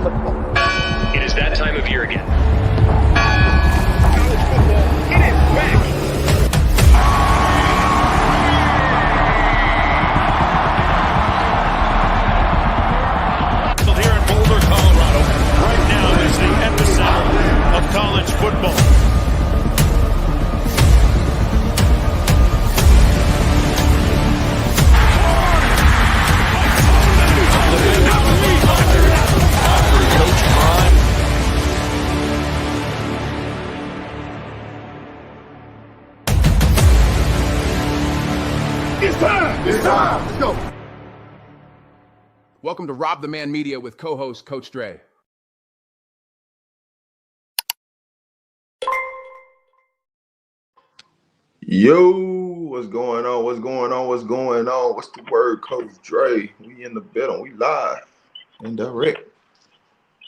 football. It is that time of year again. College football, it is back. Here in Boulder, Colorado, right now is the epicenter of college football. It's time. It's time. Let's go. Welcome to RobDaManMedia with co-host Coach Dre. Yo, what's going on? What's going on? What's going on? What's the word, Coach Dre? We in the building. We live and direct.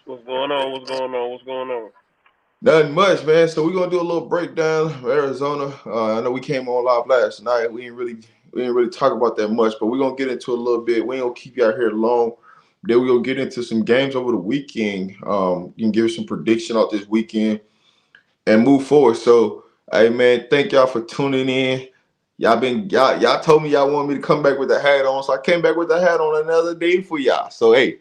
What's going on? What's going on? What's going on? Nothing much, man. So we're gonna do a little breakdown of Arizona. I know we came on live last night. We didn't really talk about that much, but we're gonna get into a little bit. We ain't gonna keep you out here long. Then we're gonna get into some games over the weekend. You can give us some prediction out this weekend and move forward. So, hey man, thank y'all for tuning in. Y'all told me y'all wanted me to come back with the hat on, so I came back with the hat on another day for y'all. So hey,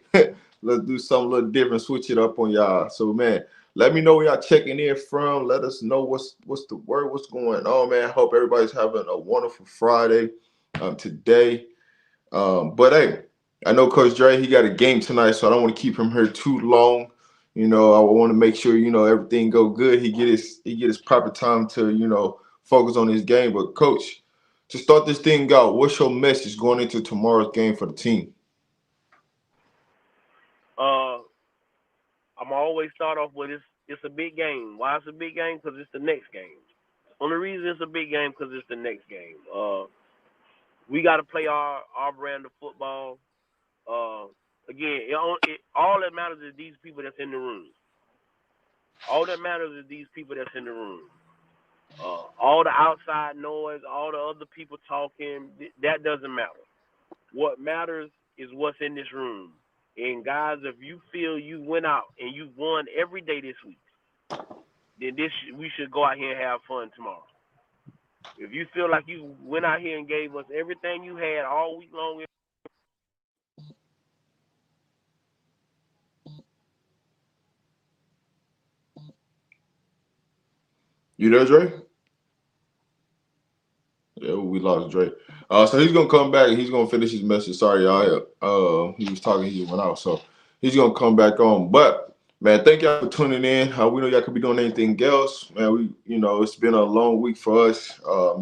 let's do something a little different, switch it up on y'all. So man, let me know where y'all checking in from. Let us know what's the word, what's going on, man. Hope everybody's having a wonderful Friday today. But hey, I know Coach Dre, he got a game tonight, so I don't want to keep him here too long. You know, I want to make sure, everything go good. He get his proper time to, focus on his game. But Coach, to start this thing out, what's your message going into tomorrow's game for the team? I'm always start off with it's a big game. Why it's a big game? Because it's the next game. Only reason it's a big game because it's the next game. We got to play our brand of football. Again, all that matters is these people that's in the room. All that matters is these people that's in the room. All the outside noise, all the other people talking, that doesn't matter. What matters is what's in this room. And guys, if you feel you went out and you won every day this week, then we should go out here and have fun tomorrow. If you feel like you went out here and gave us everything you had all week long. You there, Dre? Yeah, we lost Dre. So he's gonna come back and he's gonna finish his message. Sorry, y'all. He was talking, he went out. So he's gonna come back on. But man, thank y'all for tuning in. We know y'all could be doing anything else. Man, it's been a long week for us. A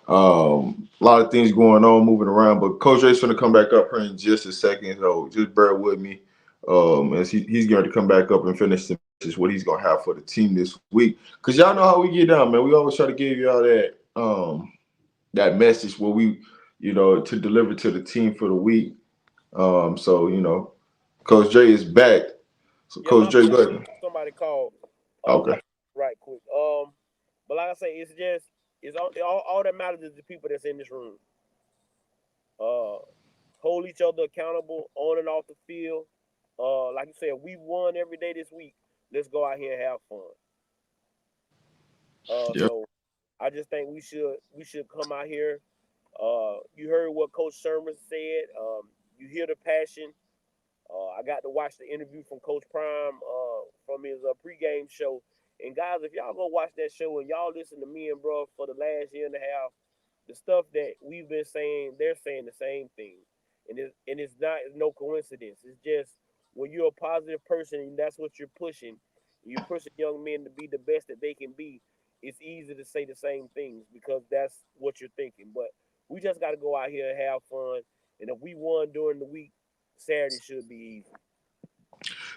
lot of things going on, moving around. But Coach Dre's gonna come back up here in just a second. So just bear with me. As he's going to come back up and finish the message, what he's gonna have for the team this week. Cause y'all know how we get down, man. We always try to give y'all that message where we, to deliver to the team for the week. So, Coach Dre is back. So Coach Dre, go ahead. Somebody called. Okay. Right quick. But like I say, it's all that matters is the people that's in this room. Hold each other accountable on and off the field. Like you said, we won every day this week. Let's go out here and have fun. Yep. So I just think we should come out here. You heard what Coach Sherman said. You hear the passion. I got to watch the interview from CoachPrime from his pregame show. And guys, if y'all go watch that show and y'all listen to me and bro for the last year and a half, the stuff that we've been saying, they're saying the same thing. And it's no coincidence. It's just when you're a positive person and that's what you're pushing, you're pushing young men to be the best that they can be. It's easy to say the same things because that's what you're thinking. But we just got to go out here and have fun. And if we won during the week, Saturday should be easy.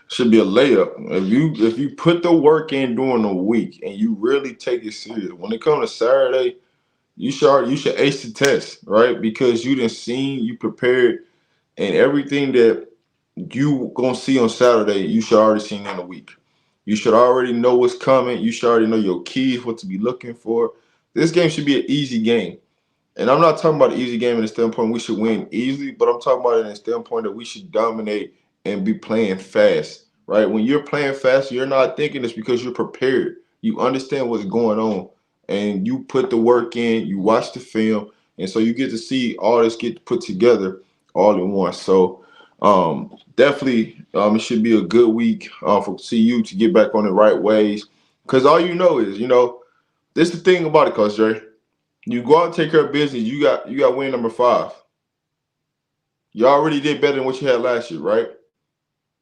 Should be a layup. If you put the work in during the week and you really take it serious, when it comes to Saturday, you should ace the test, right? Because you prepared, and everything that you gonna see on Saturday, you should already seen in a week. You should already know what's coming. You should already know your keys, what to be looking for. This game should be an easy game. And I'm not talking about an easy game in the standpoint we should win easily, but I'm talking about it in the standpoint that we should dominate and be playing fast, right? When you're playing fast, you're not thinking it's because you're prepared. You understand what's going on, and you put the work in. You watch the film, and so you get to see all this get put together all in once. So definitely, it should be a good week for CU to get back on the right ways. Because all you know is, this is the thing about it, Coach Dre. You go out and take care of business. You got win number 5. You already did better than what you had last year, right?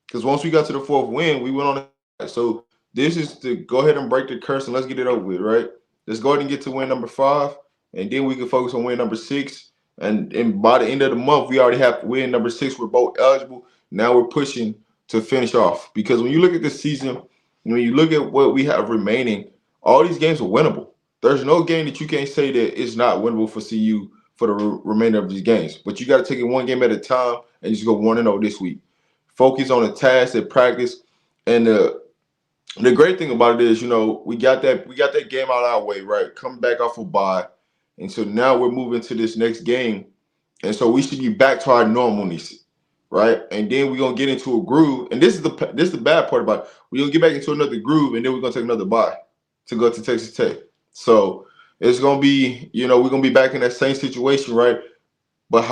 Because once we got to the 4th win, we went on. So this is to go ahead and break the curse and let's get it over with, right? Let's go ahead and get to win number 5, and then we can focus on win number 6. And by the end of the month, we already have win number 6. We're both eligible. Now we're pushing to finish off. Because when you look at this season, when you look at what we have remaining, all these games are winnable. There's no game that you can't say that it's not winnable for CU for the remainder of these games. But you got to take it one game at a time and just go 1-0 this week. Focus on the task at practice. And the great thing about it is, we got that game out of our way, right? Coming back off a bye. And so now we're moving to this next game. And so we should be back to our normalness, right? And then we're gonna get into a groove. And this is the bad part about it. We're gonna get back into another groove, and then we're gonna take another bye to go to Texas Tech. So it's gonna be, we're gonna be back in that same situation, right? But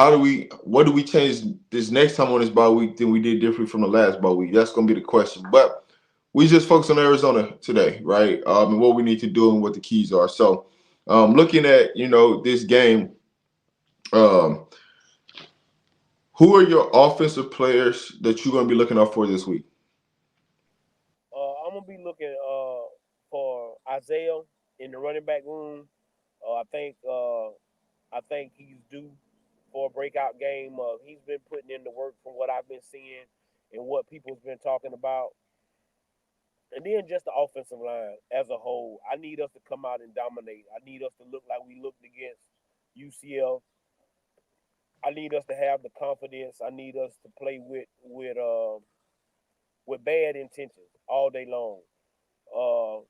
what do we change this next time on this bye week than we did differently from the last bye week? That's gonna be the question. But we just focus on Arizona today, right? And what we need to do and what the keys are. So looking at, this game, who are your offensive players that you're going to be looking out for this week? I'm gonna be looking for Isaiah in the running back room. I think he's due for a breakout game. He's been putting in the work from what I've been seeing and what people's been talking about. And then just the offensive line as a whole. I need us to come out and dominate. I need us to look like we looked against UCF. I need us to have the confidence. I need us to play with bad intentions all day long. Uh,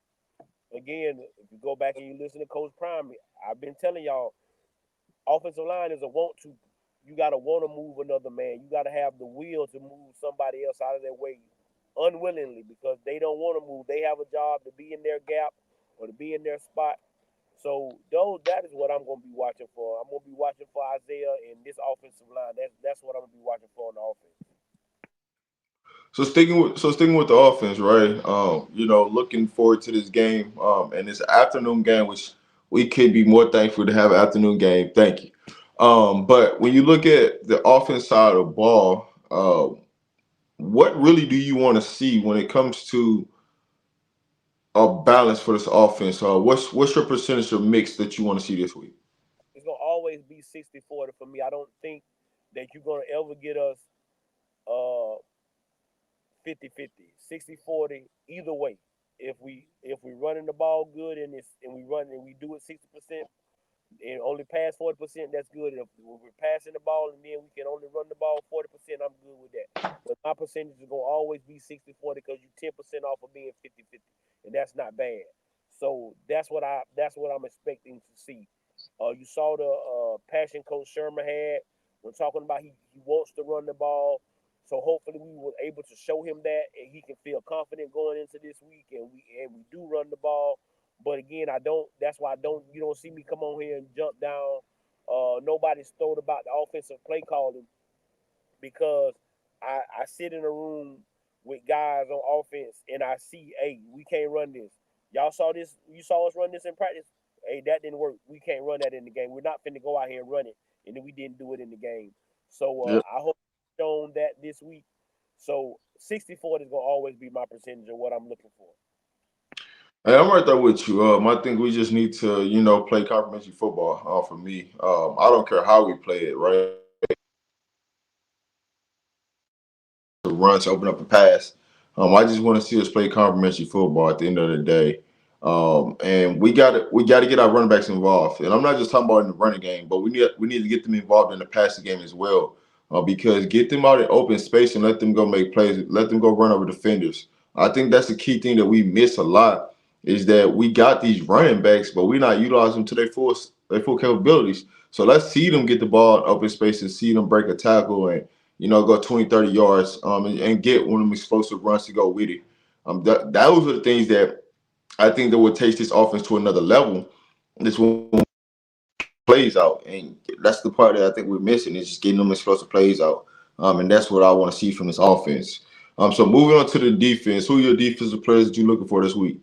Again, if you go back and you listen to Coach Prime, I've been telling y'all, offensive line is a want to. You got to want to move another man. You got to have the will to move somebody else out of their way unwillingly because they don't want to move. They have a job to be in their gap or to be in their spot. So that is what I'm going to be watching for. I'm going to be watching for Isaiah and this offensive line. That's what I'm going to be watching for on the offense. So sticking with the offense, right? Looking forward to this game, and it's an afternoon game, which we could be more thankful to have an afternoon game. Thank you. But when you look at the offense side of the ball, what really do you want to see when it comes to a balance for this offense? What's your percentage of mix that you want to see this week? It's going to always be 60-40 for me. I don't think that you're going to ever get us uh, 50-50, 60-40 either way. If we running the ball good and we do it 60% and only pass 40%, that's good. If we're passing the ball and then we can only run the ball 40%, I'm good with that. But my percentage is gonna always be 60-40 because you 10% off of being 50-50, and that's not bad. So that's what I'm expecting to see. You saw the passion Coach Sherman had when talking about he wants to run the ball. So hopefully we were able to show him that, and he can feel confident going into this week. And we do run the ball, but again, I don't. That's why you don't see me come on here and jump down. Nobody's thrilled about the offensive play calling because I sit in a room with guys on offense and I see, hey, we can't run this. Y'all saw this. You saw us run this in practice. Hey, that didn't work. We can't run that in the game. We're not finna go out here and run it, and then we didn't do it in the game. So Yep. I hope shown that this week. So 60-40 is gonna always be my percentage of what I'm looking for. Hey, I'm right there with you. I think we just need to, play complimentary football. For me, I don't care how we play it, right? To run to open up a pass. I just want to see us play complimentary football at the end of the day. And we got to get our running backs involved. And I'm not just talking about in the running game, but we need to get them involved in the passing game as well. Because get them out in open space and let them go make plays, let them go run over defenders. I think that's the key thing that we miss a lot is that we got these running backs, but we're not utilizing them to their full capabilities. So let's see them get the ball in open space and see them break a tackle and go 20, 30 yards, and get one of them explosive runs to go with it. Those are the things that I think that would take this offense to another level. This one plays out, and that's the part that I think we're missing is just getting them explosive plays out. And that's what I want to see from this offense. So moving on to the defense, who are your defensive players that you're looking for this week?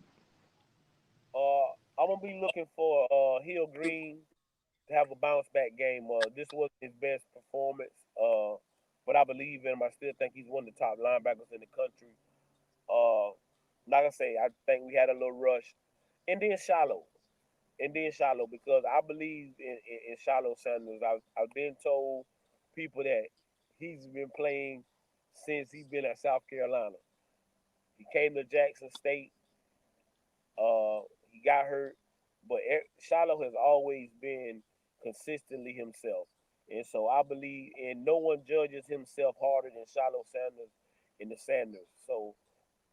I'm gonna be looking for Hill Green to have a bounce back game. This was his best performance, but I believe in him. I still think he's one of the top linebackers in the country. Uh, like I say, I think we had a little rush, and then shallow because I believe in Shallow Sanders. I've been told people that he's been playing since he's been at South Carolina. He came to Jackson State. He got hurt, but Shiloh has always been consistently himself, and so I believe, and no one judges himself harder than Shiloh Sanders in the Sanders. So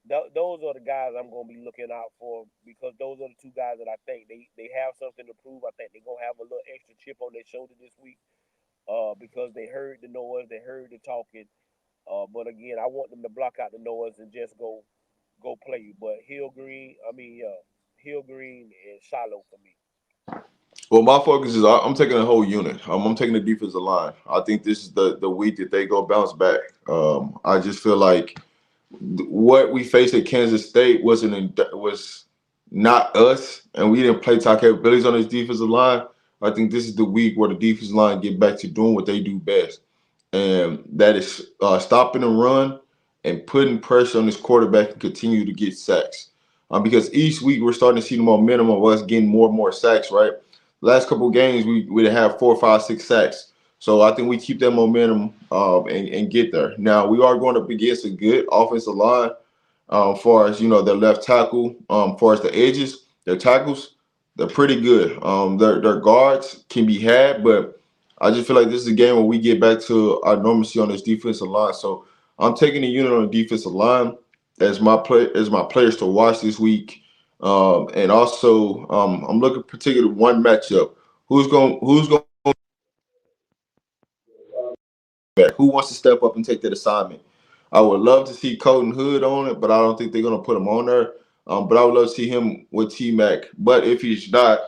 those are the guys I'm going to be looking out for because those are the two guys that I think they have something to prove. I think they're going to have a little extra chip on their shoulder this week because they heard the noise, they heard the talking. But again, I want them to block out the noise and just go play. But Hill Green and Shiloh for me. Well, my focus is I'm taking a whole unit. I'm taking the defensive line. I think this is the week that they go bounce back. I just feel like what we faced at Kansas State was not us, and we didn't play to our capabilities on this defensive line. I think this is the week where the defensive line get back to doing what they do best, and that is stopping the run and putting pressure on this quarterback and continue to get sacks. Because each week we're starting to see the momentum of us getting more and more sacks. Right, last couple of games we have 4, 5, 6 sacks. So I think we keep that momentum and get there. Now we are going up against a good offensive line. Far as their left tackle, far as the edges, their tackles, they're pretty good. Their guards can be had, but I just feel like this is a game where we get back to our normalcy on this defensive line. So I'm taking the unit on the defensive line as my players to watch this week. And also I'm looking particularly one matchup. Who's going back? Who wants to step up and take that assignment? I would love to see Colton Hood on it, but I don't think they're going to put him on there. But I would love to see him with T-Mac. But if he's not,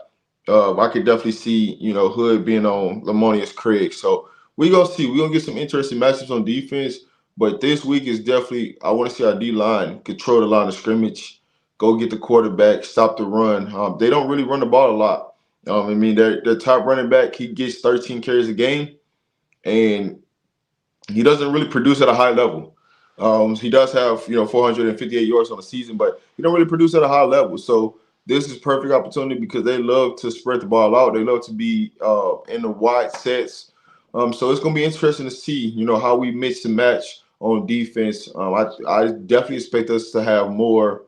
I could definitely see, Hood being on Lamonius Craig. So we're going to see. We're going to get some interesting matchups on defense. But this week is definitely, I want to see our D-line control the line of scrimmage, go get the quarterback, stop the run. They don't really run the ball a lot. Their top running back, he gets 13 carries a game, and he doesn't really produce at a high level. He does have 458 yards on the season, but he don't really produce at a high level. So this is perfect opportunity because they love to spread the ball out. They love to be in the wide sets. So it's going to be interesting to see how we mix and match on defense. I definitely expect us to have more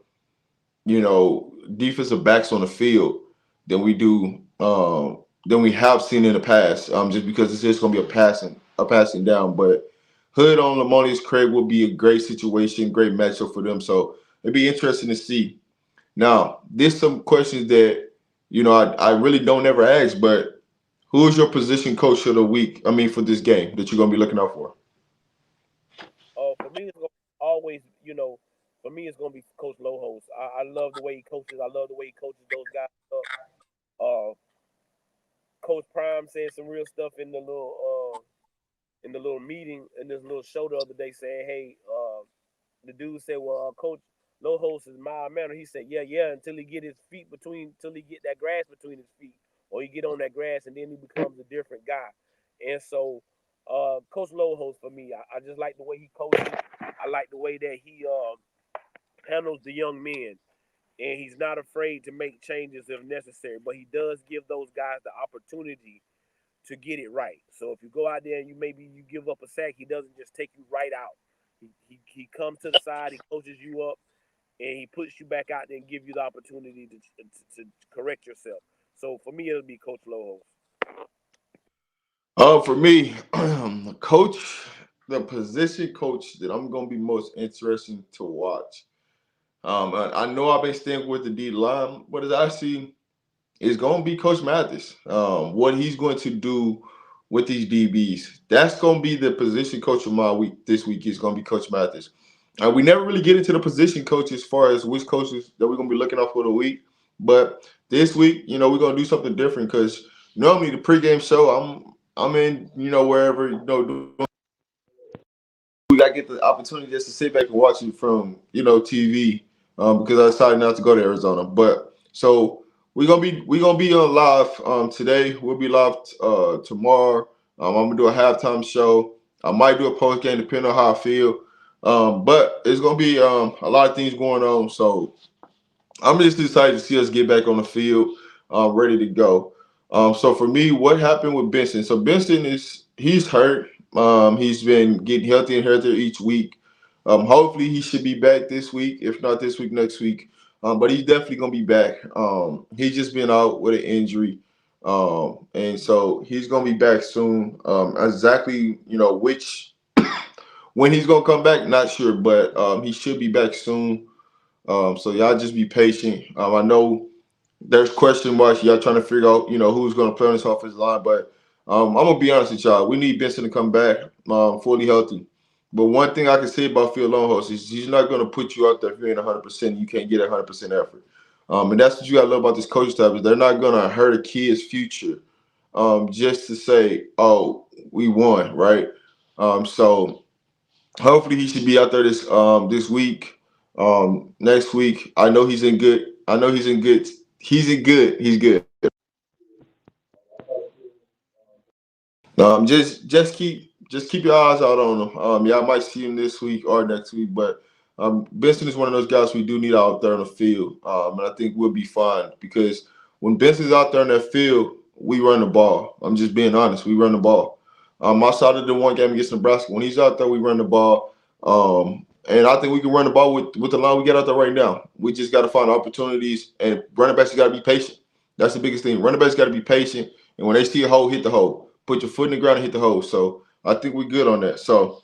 defensive backs on the field than we do than we have seen in the past. Just because it's just going to be a passing down, but Hood on Lamonius Craig will be a great situation, great matchup for them. So it'd be interesting to see. Now, there's some questions that I really don't ever ask, but who is your position coach of the week? For this game that you're going to be looking out for? For me, it's gonna always, for me, it's gonna be Coach Lowhost. I love the way he coaches. I love the way he coaches those guys up. Uh, Coach Prime said some real stuff in the little meeting in this little show the other day, saying, "Hey, the dude said, well, Coach Lowhost is mild mannered." He said, "Yeah, until he get until he get that grass between his feet, or he get on that grass, and then he becomes a different guy." And so, Coach Lowhost for me, I just like the way he coaches. I like the way that he handles the young men, and he's not afraid to make changes if necessary. But he does give those guys the opportunity to get it right. So if you go out there and you give up a sack, he doesn't just take you right out. He comes to the side, he coaches you up, and he puts you back out there and give you the opportunity to correct yourself. So for me, it'll be Coach Lowhost. For me, coach, the position coach that I'm going to be most interesting to watch. I know I've been staying with the D line, but it's actually going to be Coach Mathis. What he's going to do with these DBs. That's going to be the position coach of my week this week is going to be Coach Mathis. We never really get into the position coach as far as which coaches that we're going to be looking out for the week. But this week, we're going to do something different because normally the pregame show, I'm in, wherever, doing, I get the opportunity just to sit back and watch it from, TV because I decided not to go to Arizona. But so we're gonna be on live today. We'll be live tomorrow. I'm gonna do a halftime show. I might do a post game depending on how I feel. But it's gonna be a lot of things going on. So I'm just excited to see us get back on the field, ready to go. So for me, what happened with Benson? So Benson he's hurt. He's been getting healthier and healthier each week. Hopefully he should be back this week. If not this week, next week. But he's definitely gonna be back. He's just been out with an injury, and so he's gonna be back soon. Exactly, which when he's gonna come back, not sure, but he should be back soon. So y'all just be patient. I know there's question marks. Y'all trying to figure out, who's going to play on this offensive line. But I'm gonna be honest with y'all. We need Benson to come back fully healthy. But one thing I can say about Phil Longhouse is he's not going to put you out there if you ain't 100%. You can't get 100% effort. And that's what you got to love about this coaching staff is they're not going to hurt a kid's future just to say, oh, we won, right? So hopefully he should be out there this week. Next week, I know he's in good. I know he's in good. He's in good. He's good. Just keep your eyes out on him. Y'all might see him this week or next week, but Benson is one of those guys we do need out there on the field, and I think we'll be fine because when Benson's out there in that field, we run the ball. I'm just being honest. We run the ball. Outside of the one game against Nebraska, when he's out there, we run the ball. And I think we can run the ball with the line we got out there right now. We just got to find opportunities, and running backs got to be patient. That's the biggest thing. Running backs got to be patient, and when they see a hole, hit the hole. Put your foot in the ground and hit the hole. So I think we're good on that. So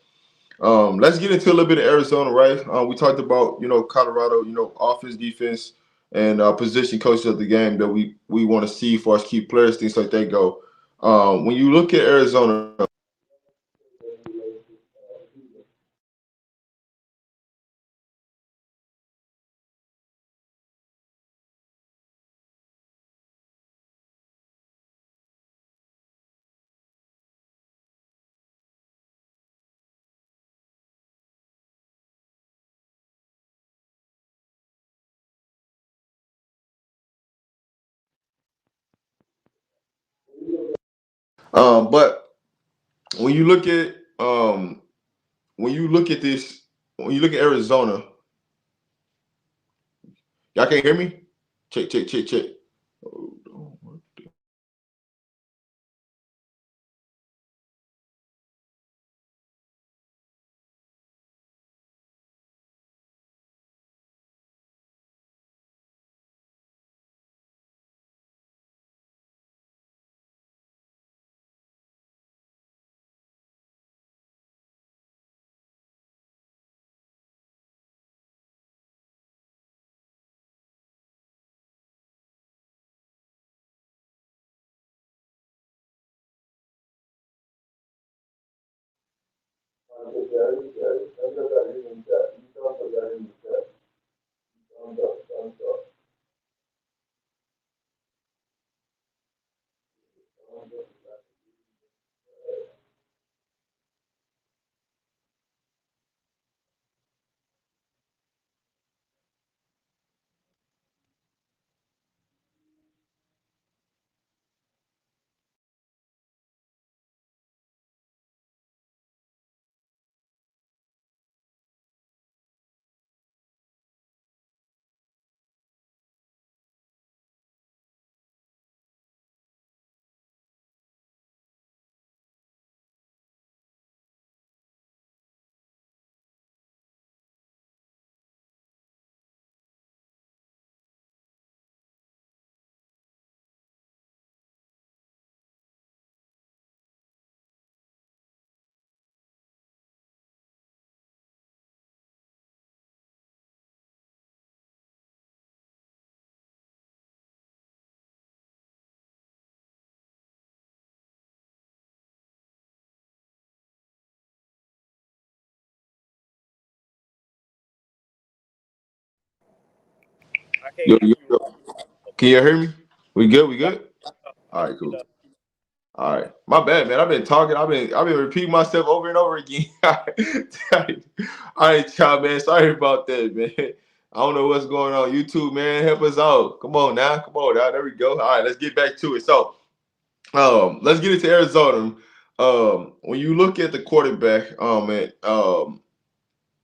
let's get into a little bit of Arizona, right? We talked about, Colorado, offense, defense, and position coaches of the game that we want to see for us key players, things like that go. When you look at Arizona, but when you look at this, when you look at Arizona, y'all can't hear me? Check, check, check, check. I can't Yo, hear yo, you. yo. Can Okay. you hear me? We good? We Yeah, good? I All hear right, you cool. now. All right, my bad, man. I've been talking. I've been repeating myself over and over again. All right, y'all, man. Sorry about that, man. I don't know what's going on. YouTube, man, help us out. Come on now, come on now. There we go. All right, let's get back to it. So, let's get into Arizona. When you look at the quarterback, man,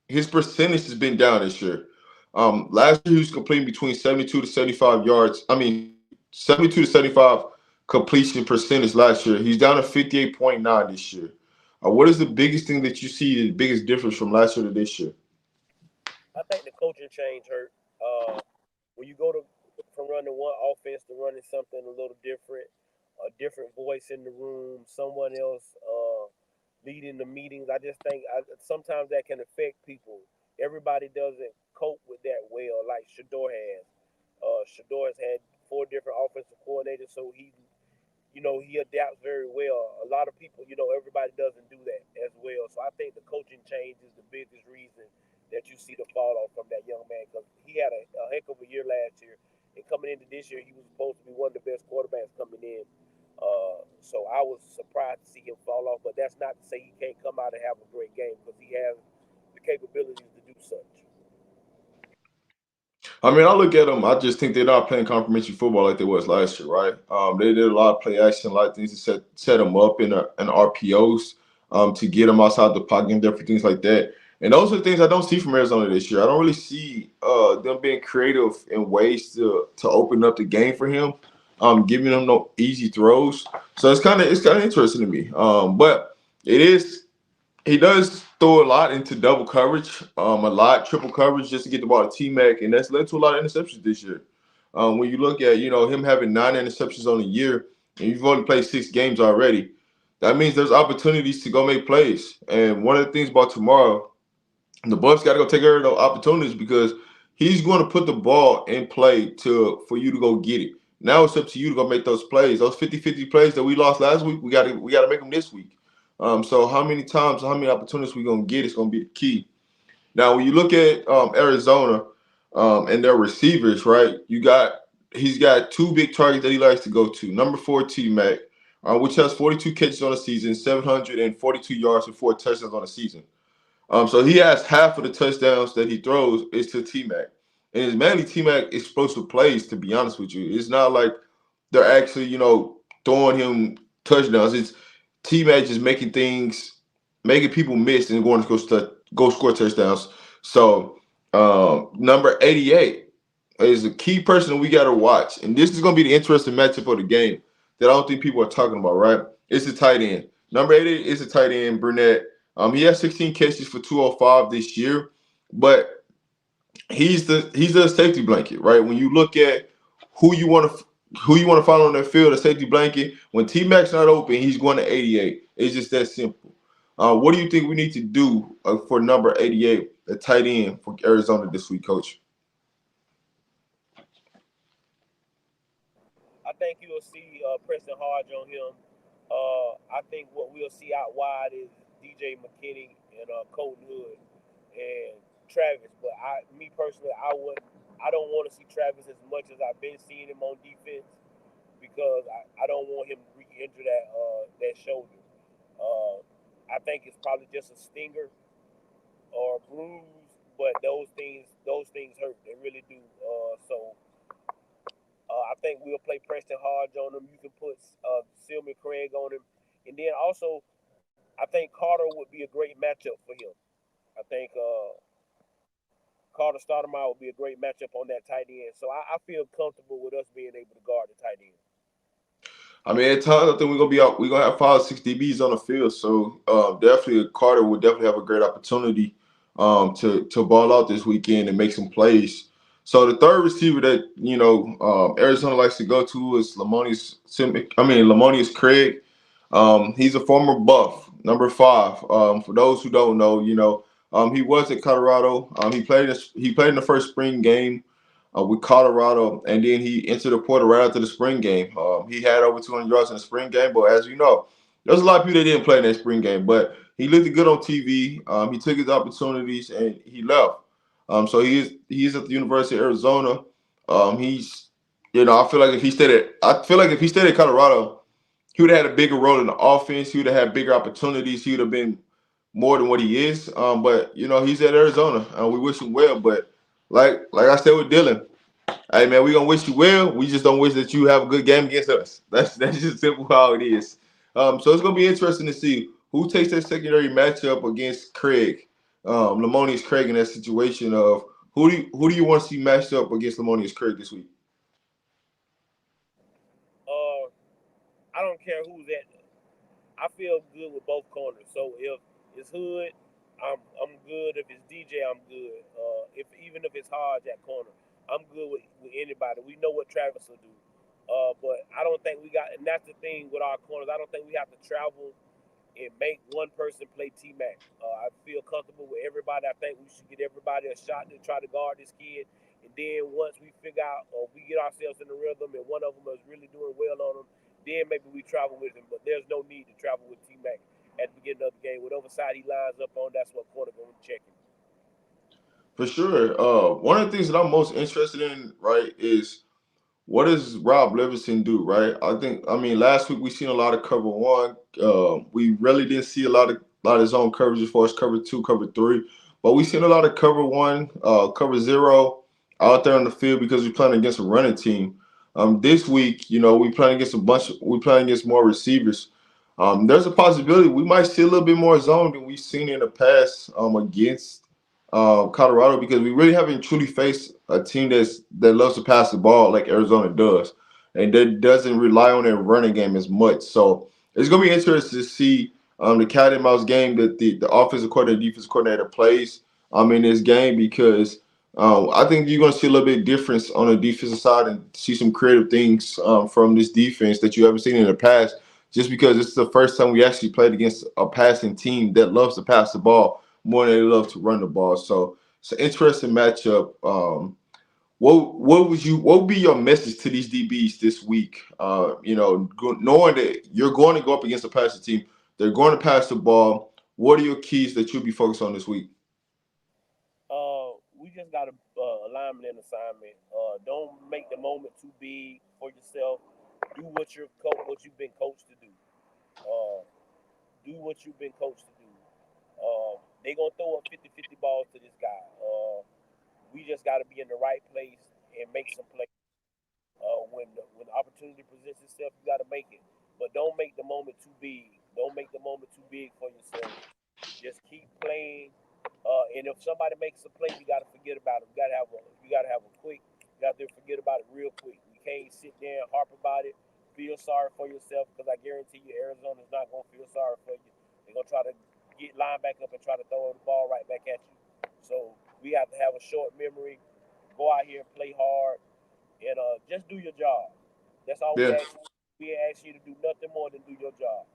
his percentage has been down this year. Last year he was completing between 72 to 75 yards. 72 to 75 completion percentage last year. He's down to 58.9 this year. What is the biggest thing that you see the biggest difference from last year to this year? I think the coaching change hurt. When you go to from running one offense to running something a little different, a different voice in the room, someone else leading the meetings. I just think sometimes that can affect people. Everybody doesn't cope with that well, like Shador has. Shador has had four different offensive coordinators, so he adapts very well. A lot of people, everybody doesn't do that as well. So I think the coaching change is the biggest reason that you see the fall off from that young man because he had a heck of a year last year. And coming into this year, he was supposed to be one of the best quarterbacks coming in. So I was surprised to see him fall off, but that's not to say he can't come out and have a great game because he has the capabilities to do such. I mean, I look at them. I just think they're not playing complimentary football like they was last year, right? They did a lot of play action, a lot of things to set them up in RPOs to get them outside the pocket and different things like that. And those are the things I don't see from Arizona this year. I don't really see them being creative in ways to open up the game for him, giving him no easy throws. So it's kind of interesting to me. But it is. He does throw a lot into double coverage, a lot triple coverage just to get the ball to T-Mac, and that's led to a lot of interceptions this year. When you look at him having 9 interceptions on the year, and you've only played 6 games already, that means there's opportunities to go make plays. And one of the things about tomorrow, the Bucks got to go take care of those opportunities because he's going to put the ball in play for you to go get it. Now it's up to you to go make those plays. Those 50-50 plays that we lost last week, we got to make them this week. So how many times, how many opportunities we gonna get is gonna be the key. Now, when you look at Arizona and their receivers, right? He's got two big targets that he likes to go to. Number 4, T-Mac, which has 42 catches on the season, 742 yards and 4 touchdowns on the season. So he has half of the touchdowns that he throws is to T-Mac. And it's mainly T-Mac explosive plays, to be honest with you. It's not like they're actually, throwing him touchdowns. It's T-Mac just making people miss and going to go score touchdowns. So number 88 is a key person that we got to watch. And this is going to be the interesting matchup of the game that I don't think people are talking about, right? It's the tight end. Number 88 is the tight end, Burnett. He has 16 catches for 205 this year, but he's a safety blanket, right? When you look at who you want to follow on that field, a safety blanket. When T Mac's not open, he's going to 88. It's just that simple. What do you think we need to do for number 88, the tight end for Arizona this week, Coach? I think you'll see Preston Hodge on him. I think what we'll see out wide is DJ McKinney and Colton Hood and Travis. But me personally, I don't want to see Travis as much as I've been seeing him on defense because I don't want him to re-injure that shoulder. Uh, I think it's probably just a stinger or a bruise, but those things hurt. They really do. I think we'll play Preston Hodge on him. You can put Silman Craig on him, and then also I think Carter would be a great matchup for him. I think Carter Stoudemire would be a great matchup on that tight end. So I feel comfortable with us being able to guard the tight end. I mean, at times I think we're gonna be out. We're gonna have 5 or 6 DBs on the field, so definitely Carter would definitely have a great opportunity to ball out this weekend and make some plays. So the third receiver that Arizona likes to go to is Lamonius Craig. He's a former Buff, number 5. For those who don't know, he was at Colorado. He played in the first spring game with Colorado, and then he entered the portal right after the spring game. He had over 200 yards in the spring game, but as you know, there's a lot of people that didn't play in that spring game. But he looked good on TV. He took his opportunities and he left. So he is at the University of Arizona. He's, I feel like if he stayed at Colorado, he would have had a bigger role in the offense. He would have had bigger opportunities. He would have been more than what he is. But he's at Arizona. We wish him well. But like I said with Dylan, hey man, we gonna wish you well. We just don't wish that you have a good game against us. That's just simple how it is. So it's gonna be interesting to see who takes that secondary matchup against Craig, Lamonious Craig in that situation of who do you want to see matched up against Lamonious Craig this week? I don't care who's at. I feel good with both corners. So if it's Hood, I'm good. If it's DJ, I'm good. Even if it's Hodge at corner, I'm good with anybody. We know what Travis will do. But I don't think we got, and that's the thing with our corners. I don't think we have to travel and make one person play T-Mac. I feel comfortable with everybody. I think we should get everybody a shot to try to guard this kid. And then once we figure out or we get ourselves in the rhythm and one of them is really doing well on them, then maybe we travel with him. But there's no need to travel with T-Mac at the beginning of the game. Whatever side he lines up on, that's what corner going to check him. For sure. One of the things that I'm most interested in, right, is what does Rob Levinson do, right? Last week we seen a lot of cover one. We really didn't see a lot of zone coverage as far as cover two, cover three, but we seen a lot of cover one, cover zero out there on the field because we're playing against a running team. This week, we playing against more receivers. There's a possibility we might see a little bit more zone than we've seen in the past against Colorado because we really haven't truly faced a team that loves to pass the ball like Arizona does, and that doesn't rely on their running game as much. So it's gonna be interesting to see the cat and mouse game that the offensive coordinator, defensive coordinator plays in this game because I think you're gonna see a little bit of difference on the defensive side and see some creative things from this defense that you haven't seen in the past. Just because it's the first time we actually played against a passing team that loves to pass the ball more than they love to run the ball. So it's an interesting matchup. What would be your message to these DBs this week? Knowing that you're going to go up against a passing team, they're going to pass the ball. What are your keys that you'll be focused on this week? We just got a alignment and assignment. Don't make the moment too big for yourself. Do what you've been coached to do. Uh, do what you've been coached to do. They gonna throw up 50-50 balls to this guy. We just got to be in the right place and make some plays. When the opportunity presents itself, you got to make it. But don't make the moment too big. Don't make the moment too big for yourself. Just keep playing. And if somebody makes a play, you got to forget about it. You got to have a quick. You got to forget about it real quick. You can't sit there and harp about it. Feel sorry for yourself because I guarantee you, Arizona's not gonna feel sorry for you. They're gonna try to line back up and try to throw the ball right back at you. So we have to have a short memory. Go out here and play hard, and just do your job. That's all we Yeah, ask. We ask you to do nothing more than do your job.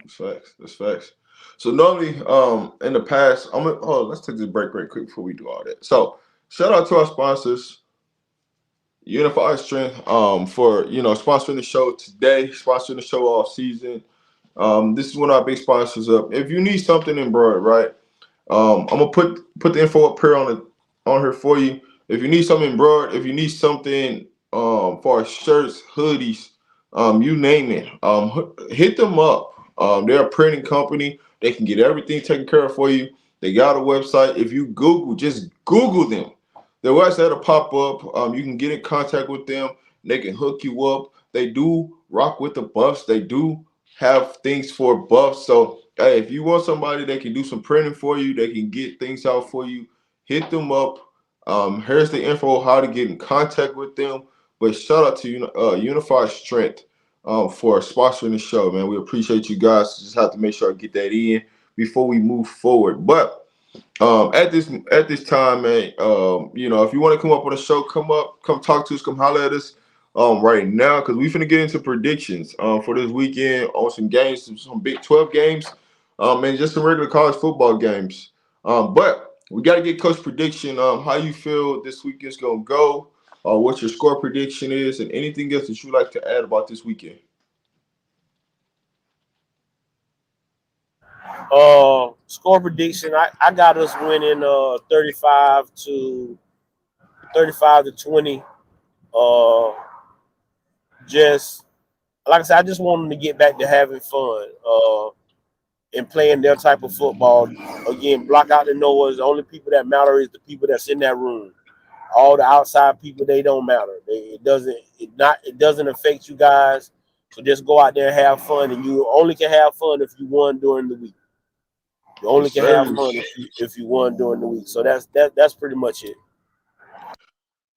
that's facts. That's facts. So normally, in the past, let's take this break right quick before we do all that. So shout out to our sponsors. Unified Strength for sponsoring the show today, sponsoring the show all season. This is one of our big sponsors up. If you need something embroidered, right? I'm gonna put the info up here on here for you. If you need something embroidered, if you need something for our shirts, hoodies, you name it, hit them up. They're a printing company. They can get everything taken care of for you. They got a website. If you just Google them. Their website will pop up. You can get in contact with them. They can hook you up. They do rock with the buffs. They do have things for buffs. So, hey, if you want somebody that can do some printing for you, they can get things out for you, hit them up. Here's the info how to get in contact with them. But shout out to Unified Strength for sponsoring the show, man. We appreciate you guys. Just have to make sure I get that in before we move forward. But at this time, man, if you want to come up on the show, come talk to us, come holler at us right now, because we finna get into predictions for this weekend on some games, some Big 12 games, and just some regular college football games. But we got to get Coach prediction. How you feel this weekend's gonna go? What your score prediction is, and anything else that you'd like to add about this weekend. Score prediction. I got us winning 35 to 20. Just like I said, I just want them to get back to having fun and playing their type of football. Again, block out the noise. The only people that matter is the people that's in that room. All the outside people, they don't matter. It doesn't affect you guys. So just go out there and have fun. And you only can have fun if you won during the week. You only Yes, can have sir. fun if you won during the week. So that's pretty much it.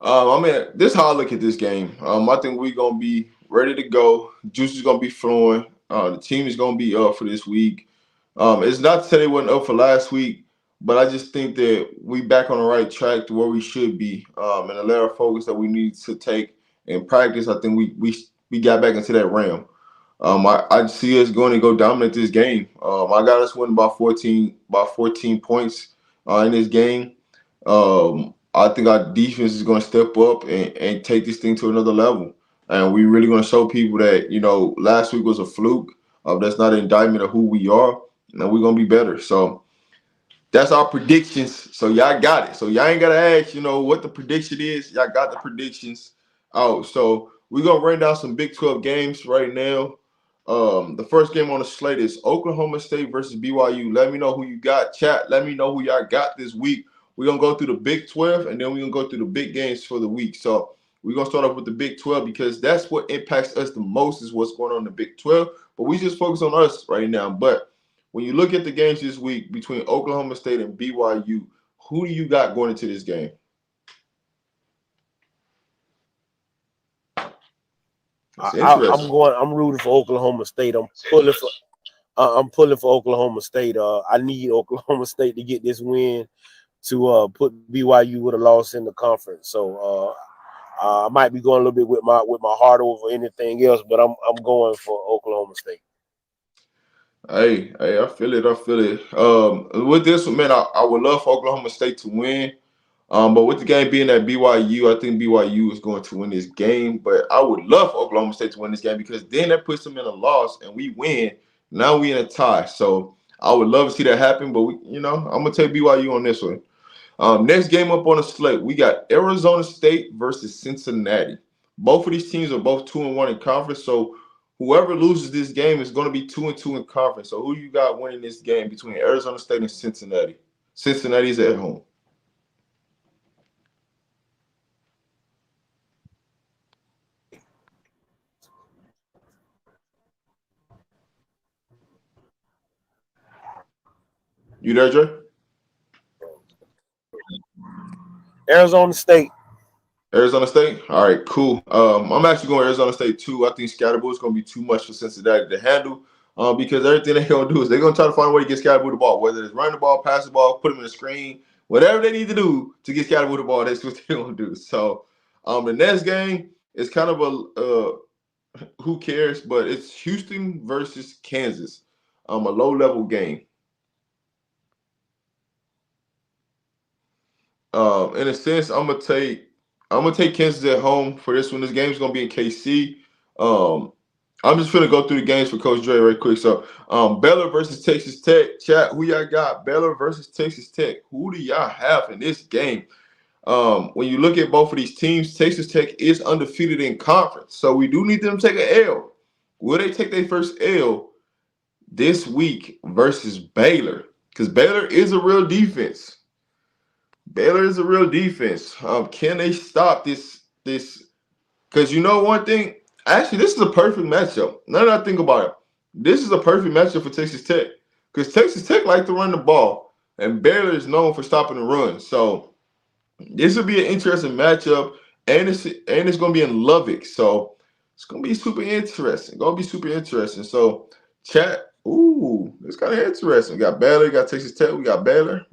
I mean, this is how I look at this game. I think we're gonna be ready to go. Juice is gonna be flowing. The team is gonna be up for this week. It's not to say they wasn't up for last week, but I just think that we back on the right track to where we should be. And the level of focus that we need to take in practice, I think we got back into that realm. I see us going to go dominate this game. I got us winning by 14 points in this game. I think our defense is going to step up and take this thing to another level. And we're really going to show people that, last week was a fluke. That's not an indictment of who we are. And we're going to be better. So that's our predictions. So y'all got it. So y'all ain't got to ask, what the prediction is. Y'all got the predictions out. So we're going to run down some Big 12 games right now. The first game on the slate is Oklahoma State versus BYU. Let me know who you got. Chat, let me know who y'all got this week. We're going to go through the Big 12, and then we're going to go through the big games for the week. So we're going to start off with the Big 12 because that's what impacts us the most is what's going on in the Big 12. But we just focus on us right now. But when you look at the games this week between Oklahoma State and BYU, who do you got going into this game? I'm rooting for Oklahoma State. I'm pulling for Oklahoma State. I need Oklahoma State to get this win to put BYU with a loss in the conference. So I might be going a little bit with my heart over anything else, but I'm going for Oklahoma State. Hey, I feel it. With this one, man, I would love for Oklahoma State to win. But with the game being at BYU, I think BYU is going to win this game. But I would love for Oklahoma State to win this game because then that puts them in a loss and we win. Now we in a tie. So I would love to see that happen. But I'm gonna take BYU on this one. Next game up on the slate, we got Arizona State versus Cincinnati. Both of these teams are both 2-1 in conference. So whoever loses this game is going to be 2-2 in conference. So who you got winning this game between Arizona State and Cincinnati? Cincinnati's at home. You there, Jay? Arizona State. Arizona State? All right, cool. I'm actually going Arizona State too. I think Scatterboo is going to be too much for Cincinnati to handle because everything they're going to do is they're going to try to find a way to get Scatterboo the ball, whether it's run the ball, pass the ball, put them in the screen, whatever they need to do to get Scatterboo the ball, that's what they're going to do. So the next game is kind of a who cares, but it's Houston versus Kansas, a low-level game. In a sense, I'm gonna take Kansas at home for this one. This game's gonna be in KC. I'm just gonna go through the games for Coach Dre right quick. So, Baylor versus Texas Tech. Chat, who y'all got? Baylor versus Texas Tech. Who do y'all have in this game? When you look at both of these teams, Texas Tech is undefeated in conference, so we do need them to take an L. Will they take their first L this week versus Baylor? Because Baylor is a real defense. Baylor is a real defense. Can they stop this? Because one thing. Actually, this is a perfect matchup. Now that I think about it, this is a perfect matchup for Texas Tech because Texas Tech like to run the ball, and Baylor is known for stopping the run. So this will be an interesting matchup, and it's going to be in Lubbock. So it's going to be super interesting. So chat. Ooh, it's kind of interesting. We got Baylor, we got Texas Tech, we got Baylor.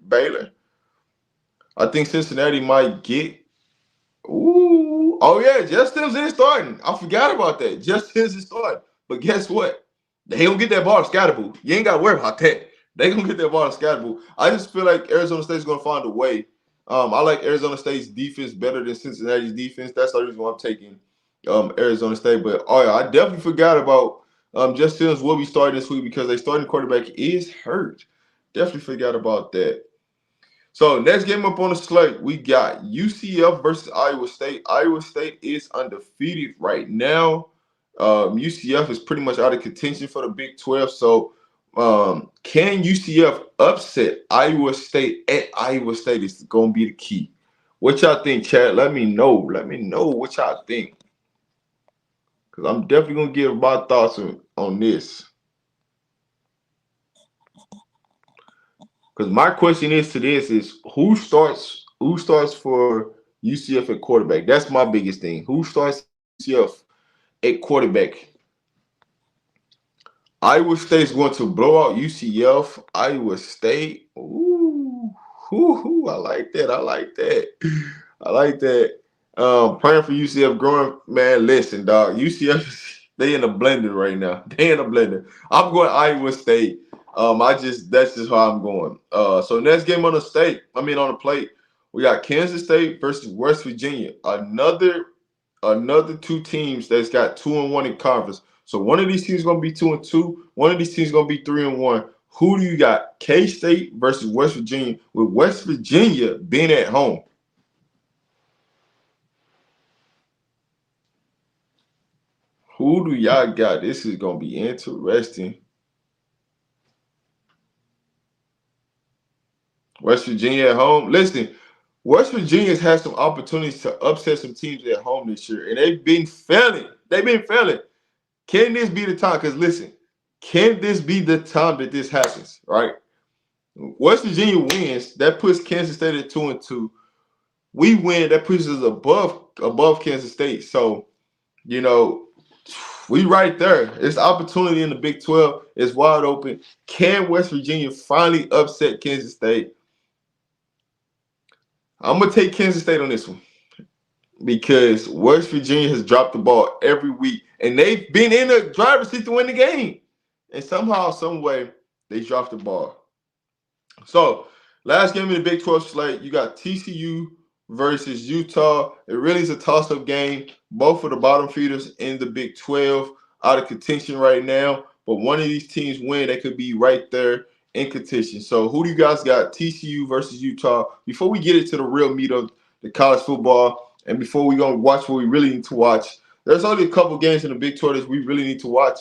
I think Cincinnati might get. Ooh. Oh, yeah. Justin's in starting. I forgot about that. Justin's is starting. But guess what? They don't get that ball to Scatterboo. You ain't got to worry about that. They going to get that ball to Scatterboo. I just feel like Arizona State's going to find a way. I like Arizona State's defense better than Cincinnati's defense. That's the reason why I'm taking Arizona State. But, oh, yeah, I definitely forgot about Justin's will be starting this week because their starting quarterback is hurt. Definitely forgot about that. So next game up on the slate, we got UCF versus Iowa State. Iowa State is undefeated right now. UCF is pretty much out of contention for the Big 12. So can UCF upset Iowa State at Iowa State is going to be the key. What y'all think, Chad? Let me know. Let me know what y'all think. Because I'm definitely going to give my thoughts on this. Because my question is who starts for UCF at quarterback? That's my biggest thing. Who starts UCF at quarterback? Iowa State's going to blow out UCF. Iowa State. Ooh, I like that. I like that. Praying for UCF growing. Man, listen, dog. UCF, they in a blender right now. They in a blender. I'm going Iowa State. That's just how I'm going. So next game on the plate, we got Kansas State versus West Virginia. Another two teams that's got 2-1 in conference. So one of these teams is gonna be 2-2. One of these teams is gonna be 3-1. Who do you got? K-State versus West Virginia, with West Virginia being at home. Who do y'all got? This is gonna be interesting. West Virginia at home. Listen, West Virginia's had some opportunities to upset some teams at home this year, and they've been failing. Can this be the time? Because listen, can this be the time that this happens, right? West Virginia wins. That puts Kansas State at 2-2. We win. That puts us above Kansas State. So, we right there. It's opportunity in the Big 12. It's wide open. Can West Virginia finally upset Kansas State? I'm going to take Kansas State on this one because West Virginia has dropped the ball every week, and they've been in the driver's seat to win the game. And somehow, some way, they dropped the ball. So, last game in the Big 12 slate, you got TCU versus Utah. It really is a toss-up game. Both of the bottom feeders in the Big 12 out of contention right now. But one of these teams win, they could be right there in contention. So who do you guys got? TCU versus Utah. Before we get into the real meat of the college football, and before we go watch what we really need to watch, there's only a couple games in the Big 12 that we really need to watch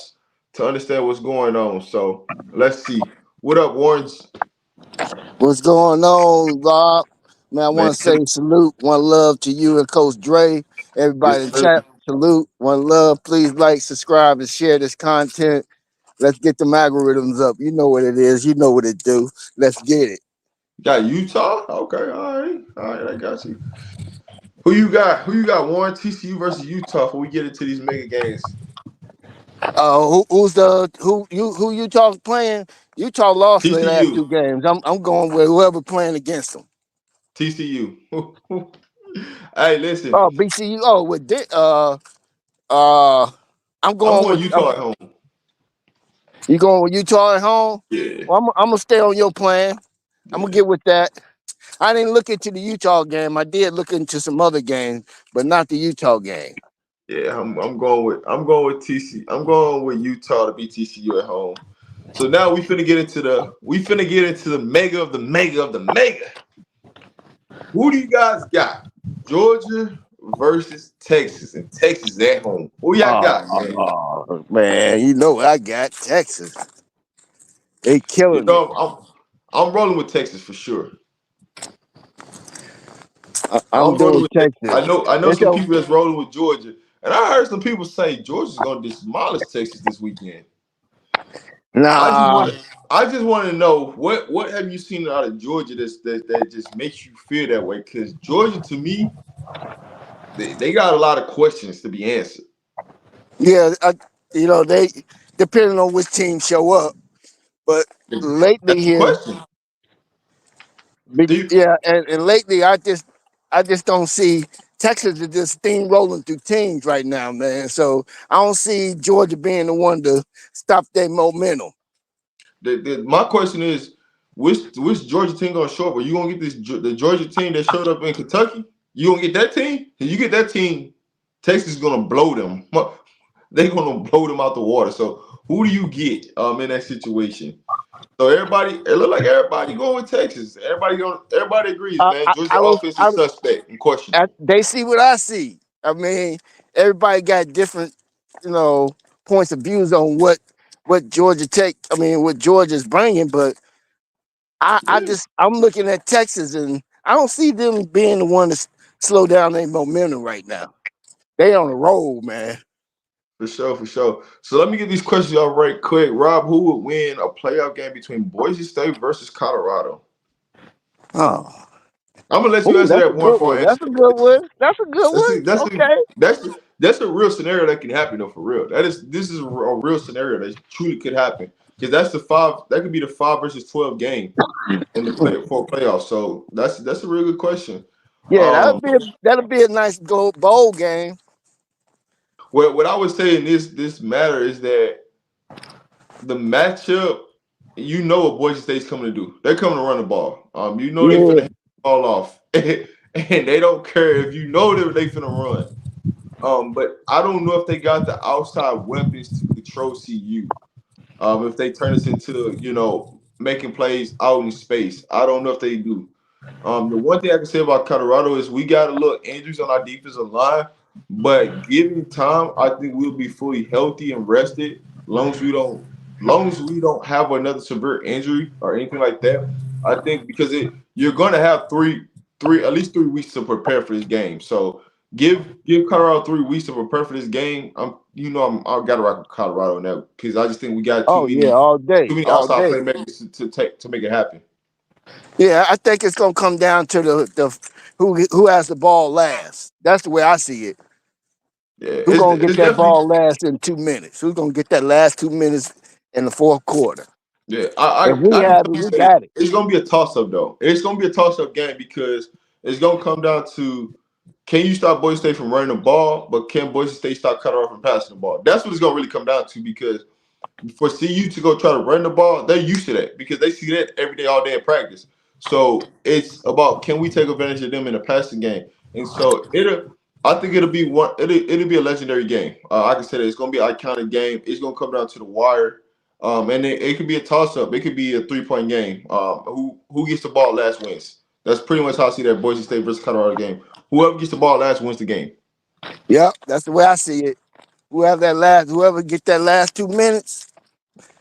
to understand what's going on. So let's see. What up, Warrens? What's going on, Rob? Man, I want to say salute, one love to you and Coach Dre. Everybody in the chat, salute, one love. Please like, subscribe, and share this content. Let's get them algorithms up. You know what it is. You know what it do. Let's get it. Got Utah? Okay, all right, I got you. Who you got? Warren? TCU versus Utah before we get into these mega games. Who Utah playing? Utah lost TCU. their last two games. I'm going with whoever playing against them. TCU. Hey, listen. Oh, BCU. Oh, with Dick. I'm going with Utah at home. You going with Utah at home? Yeah. Well, I'm gonna stay on your plan. I'm gonna get with that. I didn't look into the Utah game. I did look into some other games, but not the Utah game. Yeah, I'm going with TCU. I'm going with Utah to beat TCU at home. So now we finna get into the mega of the mega of the mega. Who do you guys got? Georgia versus Texas, and Texas at home. Who y'all got, man? Oh, man, you know what I got? Texas. They killing me. I'm rolling with Texas for sure. I'm doing Texas. I know some people that's rolling with Georgia, and I heard some people say Georgia's gonna demolish Texas this weekend. Nah. I just want to know what have you seen out of Georgia that just makes you feel that way? Because Georgia, to me, they got a lot of questions to be answered. Yeah, they depending on which team show up, but lately here, and lately I just don't see Texas is just steamrolling through teams right now, man. So I don't see Georgia being the one to stop their momentum. My question is, which Georgia team gonna show up? Are you gonna get the Georgia team that showed up in Kentucky? You gonna get that team? If you get that team, Texas is gonna blow them. They're gonna blow them out the water. So Who do you get in that situation? So it look like everybody going with Texas. Everybody agrees, man. Georgia offense is suspect and questionable. They see what I see. I mean, everybody got different, you know, points of views on what Georgia Tech. I mean, what Georgia's bringing, but Yeah, I'm looking at Texas, and I don't see them being the one to slow down their momentum right now. They on the roll, man. for sure, for sure. So let me get these questions out right quick. Rob, who would win a playoff game between Boise State versus Colorado? Oh, I'm gonna let you ooh, answer that's a that one good before one. I answer That's a that. good one. That's a good That's one. a, that's a, Okay. that's that's a real scenario that can happen though, for real. This is a real scenario that truly could happen because that's the five. That could be the 5 versus 12 game in the play for playoffs. So that's a real good question. Yeah, Um, that'll be a nice gold bowl game. what I would say in this matter is that the matchup, you know what Boise State's coming to do. They're coming to run the ball. You know they finna Yeah. hand the ball off, and they don't care if you know that they finna run. But I don't know if they got the outside weapons to control CU. If they turn this into, making plays out in space, I don't know if they do. The one thing I can say about Colorado is we got a little injuries on our defensive line, but given time, I think we'll be fully healthy and rested. Long as we don't have another severe injury or anything like that. I think because you're going to have at least 3 weeks to prepare for this game. So give Colorado 3 weeks to prepare for this game. I got to rock with Colorado in that because I just think we got too Oh yeah, many all too day, many all outside day. playmakers to make it happen. Yeah, I think it's gonna come down to the who has the ball last. That's the way I see it. Yeah, Who's it's gonna get it's that definitely. ball last in 2 minutes? Who's gonna get that last 2 minutes in the fourth quarter? Yeah, If I we can have it, definitely we say got it. it's gonna be a toss up though. It's gonna be a toss up game because it's gonna come down to can you stop Boise State from running the ball, but can Boise State stop Colorado from passing the ball? That's what it's gonna really come down to because for CU to go try to run the ball, they're used to that because they see that every day, all day in practice. So it's about can we take advantage of them in the passing game? And so I think it'll be one. It'll be a legendary game. I can say that it's gonna be an iconic game. It's gonna come down to the wire, and it could be a toss up. It could be a 3 point game. Who gets the ball last wins. That's pretty much how I see that Boise State versus Colorado game. Whoever gets the ball last wins the game. Yep, that's the way I see it. Whoever get that last 2 minutes,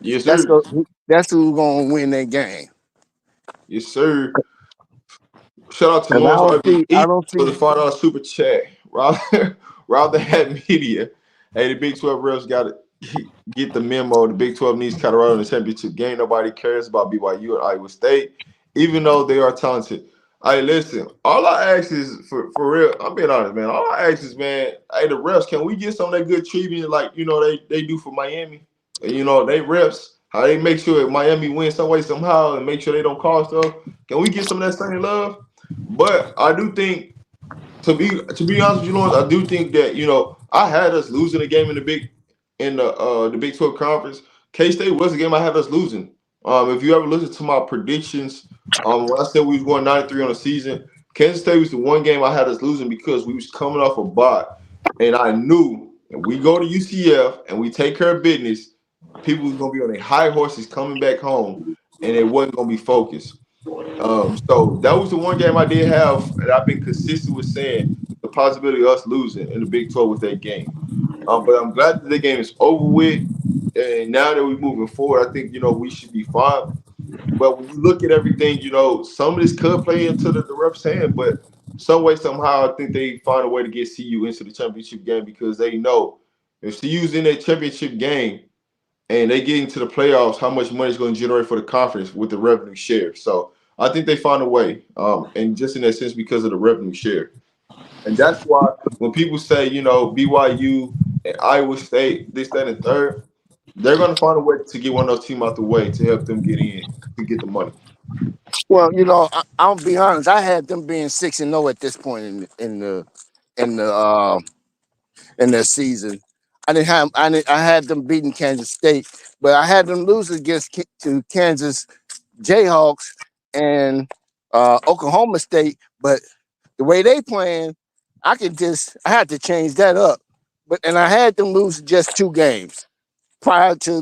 Yes, that's sir. that's who's gonna win that game. Yes, sir. Shout out to Cause Lawrence Ugly I E don't for the see. $5 super chat. Rob the Hat Media. Hey, the Big 12 refs got to get the memo. The Big 12 needs Colorado in the championship game. Nobody cares about BYU or Iowa State, even though they are talented. Hey, listen, all I ask is for real. I'm being honest, man. All I ask is, man, hey, the refs, can we get some of that good treatment like they do for Miami? And, they refs, how they make sure Miami wins some way somehow and make sure they don't call stuff. Can we get some of that same love? But I do think to be honest with you, Lawrence, I do think that I had us losing a game in the Big 12 conference. K State was a game I had us losing. If you ever listen to my predictions, when I said we was going 93 on the season, Kansas State was the one game I had us losing because we was coming off a bye, and I knew if we go to UCF and we take care of business, people was gonna be on their high horses coming back home, and it wasn't gonna be focused. So that was the one game I did have, and I've been consistent with saying the possibility of us losing in the Big 12 with that game. But I'm glad that the game is over with, and now that we're moving forward, I think we should be fine. But when you look at everything, some of this could play into the ref's hand, but some way somehow I think they find a way to get CU into the championship game because they know if CU's in that championship game and they get into the playoffs, how much money is going to generate for the conference with the revenue share. So I think they find a way, and just in that sense because of the revenue share. And that's why when people say, BYU and Iowa State, this, that, and third, they're going to find a way to get one of those teams out the way to help them get in to get the money. Well, I'll be honest. I had them being 6-0 at this point in the in their season. I had them beating Kansas State, but I had them lose to Kansas Jayhawks and Oklahoma State. But the way they playing, I had to change that up. And I had them lose just 2 games. prior to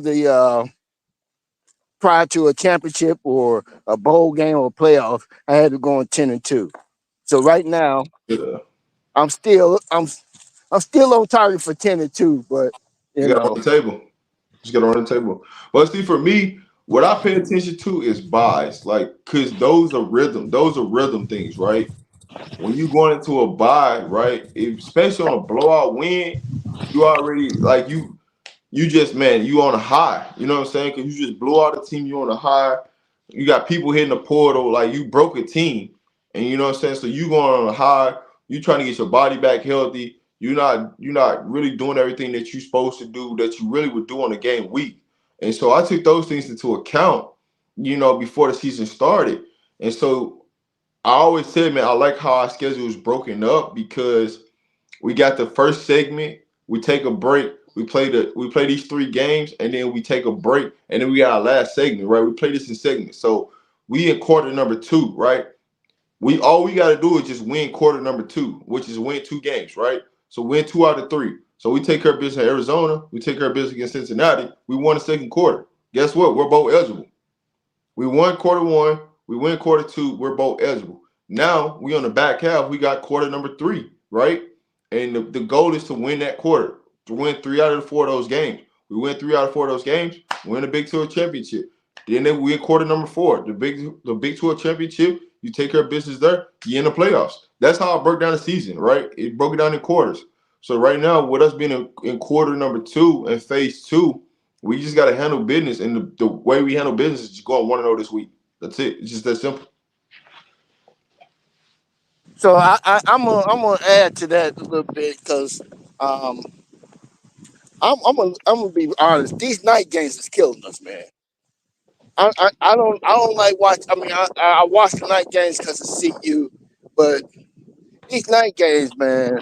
a championship or a bowl game or playoff, I had to go on 10-2. So right now, Yeah. I'm still on target for 10-2, but You got it on the table. Just got it on the table. But see, for me, what I pay attention to is buys. Like, cause those are rhythm things, right? When you going into a buy, right? Especially on a blowout win, you already like you just, man, you on a high. You know what I'm saying? Because you just blew out the team. You on a high. You got people hitting the portal. Like, you broke a team, and you know what I'm saying. So you going on a high. You trying to get your body back healthy. You're not really doing everything that you're supposed to do that you really would do on a game week. And so I took those things into account, before the season started. And so I always said, man, I like how our schedule is broken up because we got the first segment, we take a break, we play these 3 games, and then we take a break, and then we got our last segment, right? We play this in segments. So we in quarter number 2, right? All we gotta do is just win quarter number 2, which is win 2 games, right? So win 2 out of 3. So we take care of business in Arizona, we take care of business against Cincinnati, we won the second quarter. Guess what? We're both eligible. We won quarter 1, we win quarter 2, we're both eligible. Now we on the back half, we got quarter number 3, right? And the goal is to win that quarter, to win 3 out of the 4 of those games. We win 3 out of 4 of those games, win the Big 12 championship. Then we in quarter number 4, the Big 12 championship. You take care of business there, you in the playoffs. That's how I broke down the season, right? It broke it down in quarters. So right now, with us being in quarter number 2 and phase 2, we just got to handle business, and the way we handle business is just going 1-0 this week. That's it. It's just that simple. So I'm gonna add to that a little bit because um, I'm gonna be honest. These night games is killing us, man. I don't like watch. I mean, I watch the night games because of CU, but these night games, man,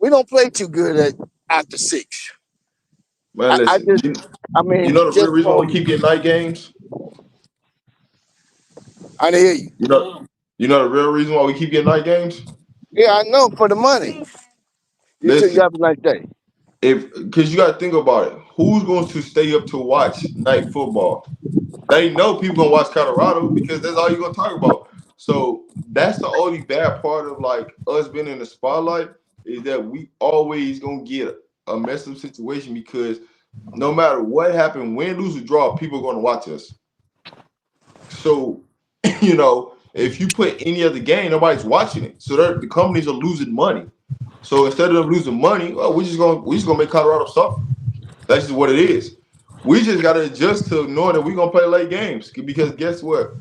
we don't play too good at after 6. Man, I listen, just, I you mean, know the real just reason why we from keep getting night games? I didn't hear you. You know the real reason why we keep getting night games? Yeah, I know for the money. You too. You Listen, have a nice day. because you got to think about it. Who's going to stay up to watch night football? They know people gonna watch Colorado because that's all you're gonna talk about. So that's the only bad part of like us being in the spotlight is that we always gonna get a messed up situation because no matter what happened, win, lose, or draw, people are gonna watch us. So if you put any other game, nobody's watching it. So the companies are losing money. So instead of them losing money, well, we just gonna make Colorado suffer. That's just what it is. We just got to adjust to knowing that we're going to play late games because guess what?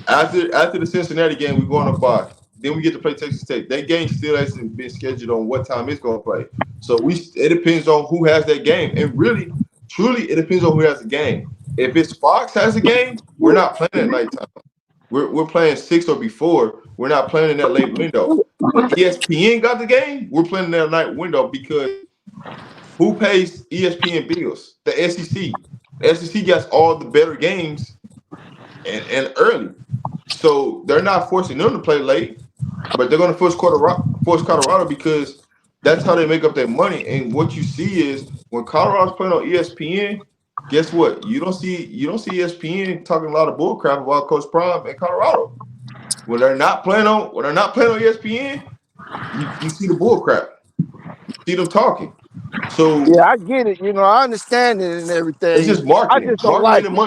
After the Cincinnati game, we're going to bye. Then we get to play Texas Tech. That game still hasn't been scheduled on what time it's going to play. So it depends on who has that game. And really, truly, it depends on who has the game. If it's Fox has a game, we're not playing at nighttime. We're playing 6 or before. We're not playing in that late window. But ESPN got the game. We're playing in that night window because who pays ESPN bills? The SEC. The SEC gets all the better games and early. So they're not forcing them to play late, but they're going to force Colorado because that's how they make up their money. And what you see is when Colorado's playing on ESPN, guess what? You don't see ESPN talking a lot of bull crap about CoachPrime and Colorado. When they're not playing on ESPN, you see the bull crap. You see them talking. So Yeah, I get it. I understand it and it's everything. just I marketing, just don't marketing like and it. money.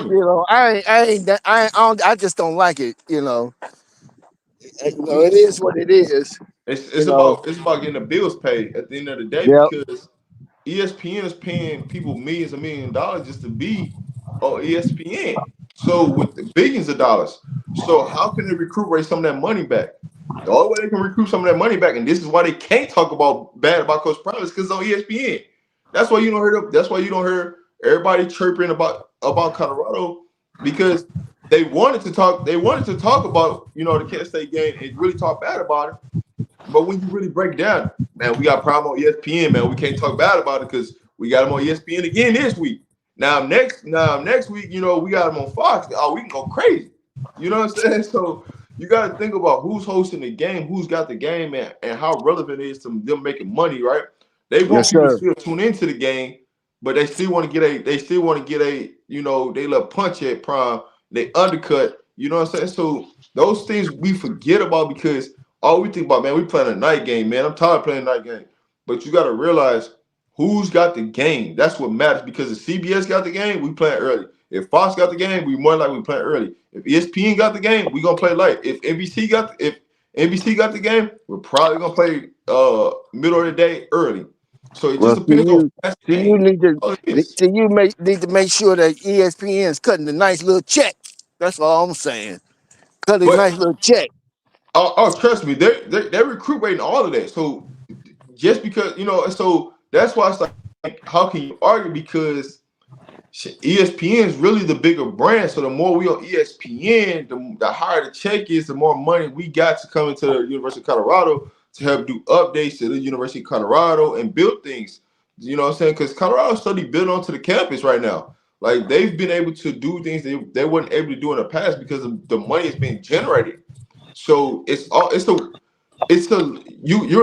I just don't like it. It is what it is. It's You it's know. about it's about getting the bills paid at the end of the day Yep. because ESPN is paying people millions and millions of dollars just to be on ESPN. So with the billions of dollars, so how can they recuperate some of that money back? The only way they can recoup some of that money back, and this is why they can't talk bad about Coach Prime, is because it's on ESPN. That's why you don't hear. That's why you don't hear everybody chirping about Colorado because they wanted to talk. They wanted to talk about the Kent State game and really talk bad about it. But when you really break it down, man, we got Prime on ESPN, man. We can't talk bad about it because we got him on ESPN again this week. Now next week, we got him on Fox. Oh, we can go crazy. You know what I'm saying? So you got to think about who's hosting the game, who's got the game, and how relevant it is to them making money, right? They want Yes, people to sir. still tune into the game, but they still want to get a you know, they love punch at Prime, they undercut, you know what I'm saying? So those things we forget about because all we think about, man, we playing a night game, man. I'm tired of playing a night game. But you got to realize who's got the game. That's what matters because if CBS got the game, we playing early. If Fox got the game, we more likely playing early. If ESPN got the game, we gonna play late. If NBC got the game, we're probably gonna play middle of the day early. So it just Well, depends on that's the game. All it is. need to make sure that ESPN is cutting a nice little check. That's all I'm saying. Cut a But nice little check. trust me, they're recuperating all of that. So just because you know, so that's why it's like, how can you argue? Because ESPN is really the bigger brand. So the more we on ESPN, the higher the check is, the more money we got to come into the University of Colorado to help do updates to the University of Colorado and build things. You know what I'm saying? Because Colorado's study built onto the campus right now. Like they've been able to do things they weren't able to do in the past because of the money is being generated. So you're in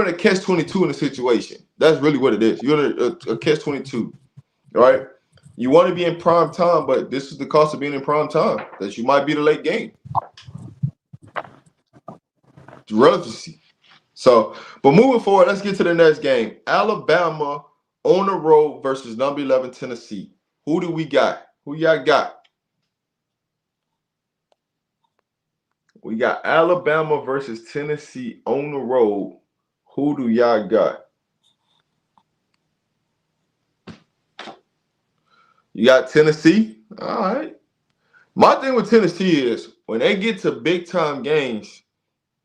a catch-22 in a situation. That's really what it is. You're in a catch-22, right? You want to be in prime time, but this is the cost of being in prime time, that you might be the late game. It's relevancy. So, but moving forward, let's get to the next game. Alabama on the road versus number 11 Tennessee. Who do we got? Who y'all got? We got Alabama versus Tennessee on the road. Who do y'all got? You got Tennessee? All right. My thing with Tennessee is when they get to big time games,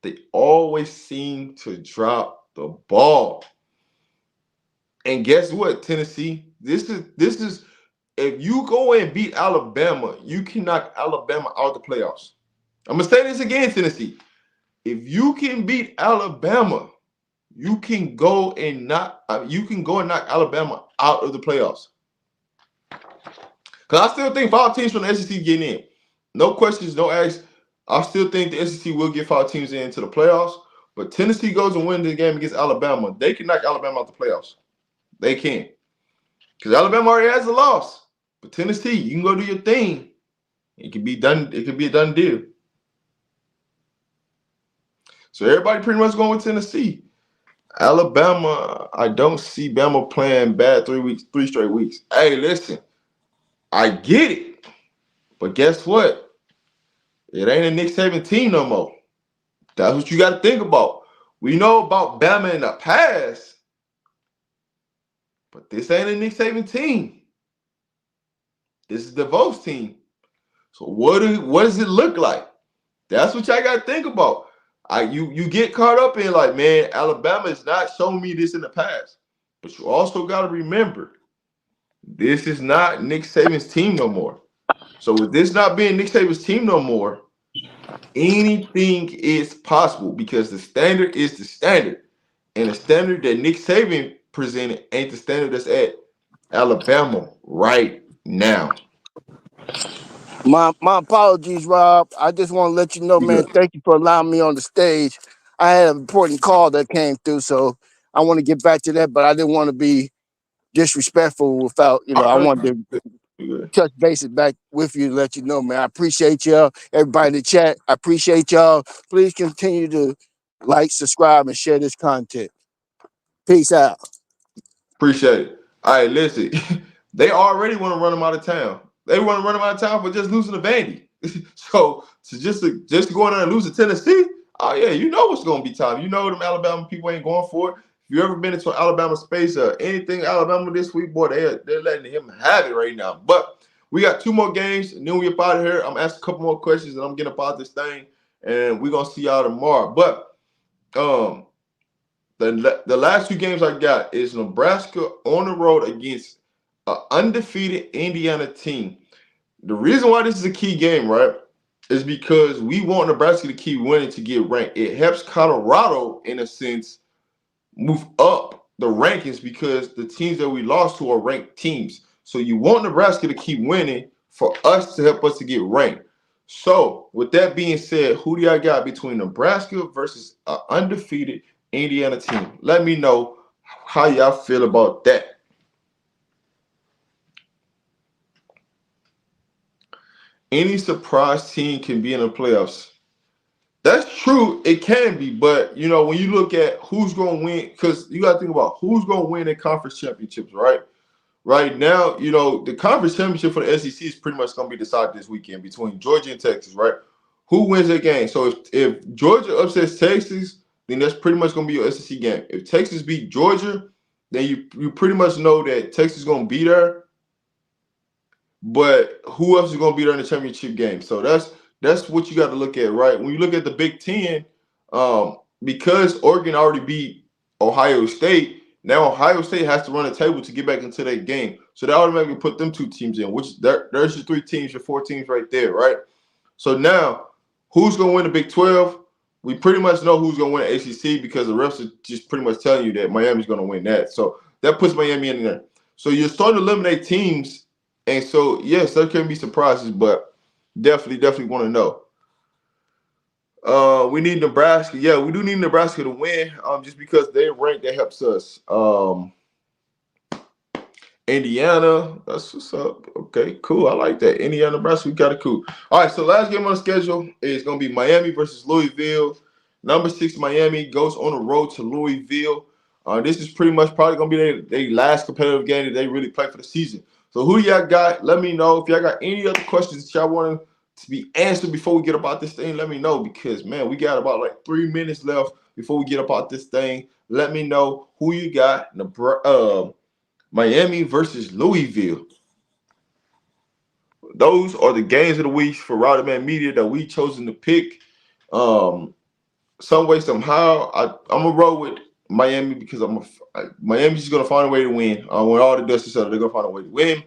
they always seem to drop the ball. And guess what, Tennessee? This is if you go and beat Alabama, you can knock Alabama out the playoffs. I'm gonna say this again, Tennessee. If you can beat Alabama, you can go and knock Alabama out of the playoffs. Because I still think 5 teams from the SEC getting in. No questions, no asks. I still think the SEC will get 5 teams into the playoffs. But Tennessee goes and wins the game against Alabama. They can knock Alabama out the playoffs. They can. Because Alabama already has a loss. But Tennessee, you can go do your thing. It can be done. It can be a done deal. So everybody pretty much going with Tennessee. Alabama, I don't see Bama playing bad 3 straight weeks. Hey, listen. I get it, but guess what? It ain't a Nick Saban team no more. That's what you got to think about. We know about Bama in the past, but this ain't a Nick Saban team. This is the Votes team. So what does it look like? That's what y'all got to think about. You get caught up in like, man, Alabama is not showing me this in the past, but you also got to remember. This is not Nick Saban's team no more. So with this not being Nick Saban's team no more, anything is possible because the standard is the standard. And the standard that Nick Saban presented ain't the standard that's at Alabama right now. My apologies, Rob. I just want to let you know, man, thank you for allowing me on the stage. I had an important call that came through, so I want to get back to that, but I didn't want to be disrespectful without, I wanted to touch bases back with you to let you know, man. I appreciate y'all. Everybody in the chat, I appreciate y'all. Please continue to like, subscribe, and share this content. Peace out. Appreciate it. All right, listen. They already want to run them out of town. They want to run them out of town for just losing to Vandy. So just to go in there and lose to Tennessee, oh yeah, you know what's going to be time. You know them Alabama people ain't going for it. If you ever been into an Alabama space or anything Alabama this week, boy, they're letting him have it right now. But we got 2 more games, and then we up out of here. I'm asking a couple more questions, and I'm getting up out this thing, and we're going to see y'all tomorrow. But the last 2 games I got is Nebraska on the road against an undefeated Indiana team. The reason why this is a key game, right, is because we want Nebraska to keep winning to get ranked. It helps Colorado, in a sense, move up the rankings because the teams that we lost to are ranked teams. So you want Nebraska to keep winning for us to help us to get ranked. So with that being said, who do y'all got between Nebraska versus an undefeated Indiana team? Let me know how y'all feel about that. any surprise team can be in the playoffs. That's true. It can be, but you know, when you look at who's going to win, because you got to think about who's going to win in conference championships, right? Right now, you know, the conference championship for the SEC is pretty much going to be decided this weekend between Georgia and Texas, right? Who wins that game? So if Georgia upsets Texas, then that's pretty much going to be your SEC game. If Texas beat Georgia, then you pretty much know that Texas is going to be there. But who else is going to be there in the championship game? So that's what you got to look at, right? When you look at the Big Ten, because Oregon already beat Ohio State, now Ohio State has to run a table to get back into that game. So they automatically put them 2 teams in, which there's your 3 teams, your 4 teams right there, right? So now, who's going to win the Big 12? We pretty much know who's going to win the ACC because the refs are just pretty much telling you that Miami's going to win that. So that puts Miami in there. So you're starting to eliminate teams. And so, yes, there can be surprises, but definitely want to know. We need Nebraska. Yeah, we do need Nebraska to win just because they're ranked. That helps us. Indiana, that's what's up. Okay, cool. I like that. Indiana, Nebraska, we got it cool. All right, so last game on the schedule is going to be Miami versus Louisville. Number 6, Miami goes on the road to Louisville. This is pretty much probably going to be their last competitive game that they really play for the season. So who y'all got? Let me know. If y'all got any other questions that y'all want to be answered before we get about this thing, let me know because, man, we got about like 3 minutes left before we get about this thing. Let me know who you got. Miami versus Louisville. Those are the games of the week for RobDaManMedia that we chosen to pick. Some way, somehow, I'm gonna roll with Miami because Miami's just gonna find a way to win. When all the dust is settled, they're gonna find a way to win.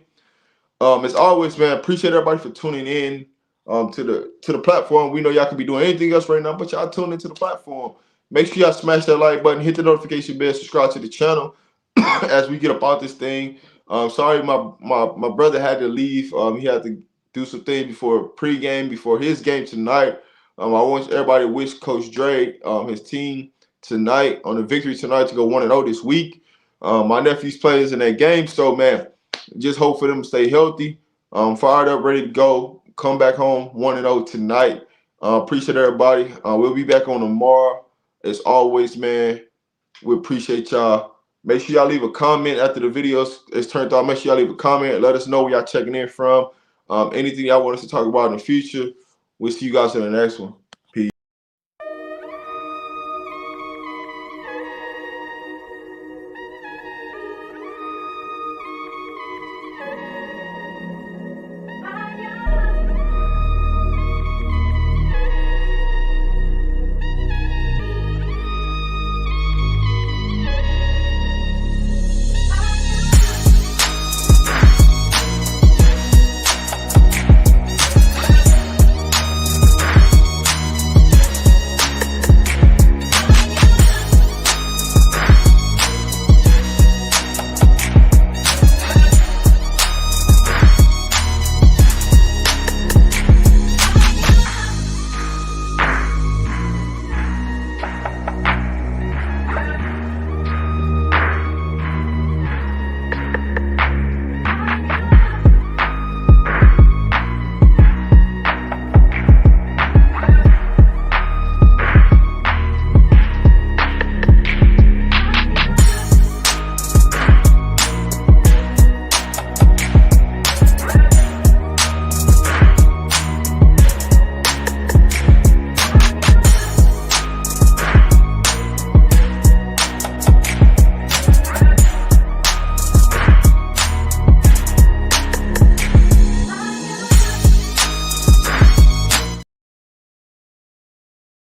As always, man, appreciate everybody for tuning in to the platform. We know y'all could be doing anything else right now, but y'all tune into the platform. Make sure y'all smash that like button, hit the notification bell, subscribe to the channel as we get about this thing. Sorry, my brother had to leave. He had to do some things before pregame, before his game tonight. I want everybody to wish Coach Dre, his team tonight on the victory tonight to go 1-0 this week. My nephew's playing in that game, so man, just hope for them to stay healthy, fired up, ready to go, come back home 1-0 tonight. Appreciate everybody. We'll be back on tomorrow. As always, man, we appreciate y'all. Make sure y'all leave a comment after the video is turned on. Make sure y'all leave a comment. Let us know where y'all checking in from. Anything y'all want us to talk about in the future. We'll see you guys in the next one.